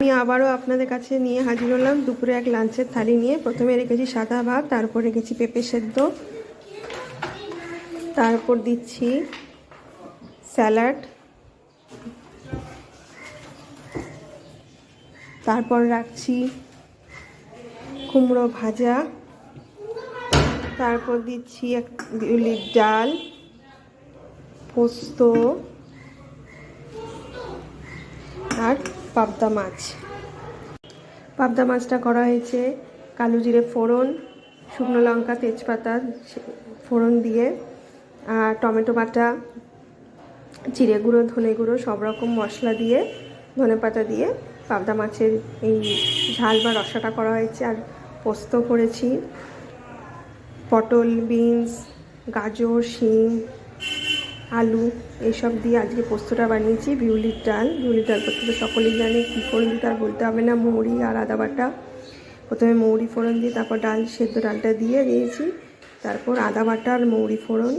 আমি আবারও আপনাদের কাছে নিয়ে হাজির হলাম দুপুরে এক লাঞ্চের থালি নিয়ে। প্রথমে রেখেছি সাদা ভাত, তারপর রেখেছি পেঁপে সেদ্ধ, তারপর দিচ্ছি স্যালাড, তারপর রাখছি কুমড়ো ভাজা, তারপর দিচ্ছি এক বিউলির ডাল, পোস্ত আর পাবদা মাছ। পাবদা মাছটা করা হয়েছে কালো জিরে ফোড়ন, শুকনো লঙ্কা, তেজপাতা ফোড়ন দিয়ে, আর টমেটো বাটা, জিরে গুঁড়ো, ধনে গুঁড়ো, সব রকম মশলা দিয়ে, ধনেপাতা দিয়ে পাবদা মাছের এই ঝাল বা রসাটা করা হয়েছে। আর পোস্ত করেছি, পটল, বিনস, গাজর, শিম, আলু এইসব দিয়ে আজকে পোস্তটা বানিয়েছি। বিউলির ডাল করতে তো সকলেই জানে, কী ফোড়ন দিতে আর বলতে হবে না, মৌরি আর আদা বাটা। প্রথমে মৌরি ফোড়ন দিয়ে তারপর ডাল সেদ্ধ ডালটা দিয়ে দিয়েছি, তারপর আদা বাটা আর মৌরি ফোড়ন,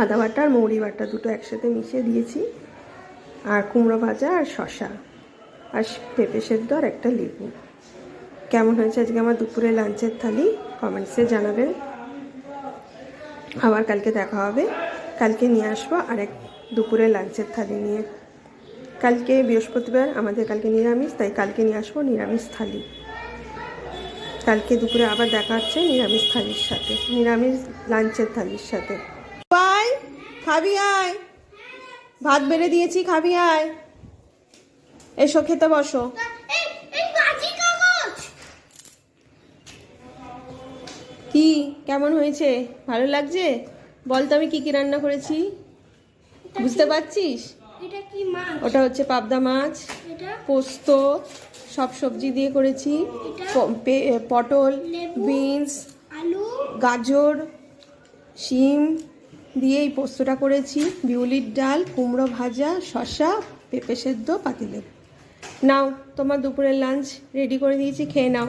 আদা বাটা আর মৌরি বাটা দুটো একসাথে মিশিয়ে দিয়েছি, আর কুমড়ো ভাজা আর শসা আর পেঁপে সেদ্ধ আর একটা লেবু। কেমন হয়েছে আজকে আমার দুপুরে লাঞ্চের থালি কমেন্টসে জানাবেন। আবার কালকে দেখা হবে, কালকে নিয়ে আসবো আরেক দুপুরে লাঞ্চের থালি নিয়ে। কালকে বৃহস্পতিবার, আমাদের কালকে নিরামিষ, তাই কালকে নিয়ে আসবো নিরামিষ থালি। কালকে দুপুরে আবার দেখা হচ্ছে নিরামিষ থালির সাথে, নিরামিষ লাঞ্চের থালির সাথে। আয় খাবি, আয় ভাত বেড়ে দিয়েছি, খাবি আয়, এসো খেতে বসো। কি কেমন হয়েছে, ভালো লাগছে? বল তো আমি কি কি রান্না করেছি, বুঝতে পারছিস? ওটা হচ্ছে পাবদা মাছ, পোস্ত, সব সবজি দিয়ে করেছি, পটল, বিনস, গাজর, শিম দিয়ে এই পোস্তটা করেছি, বিউলির ডাল, কুমড়ো ভাজা, শসা, পেঁপে সেদ্ধ, পাতিলেবু। নাও তোমার দুপুরের লাঞ্চ রেডি করে দিয়েছি, খেয়ে নাও।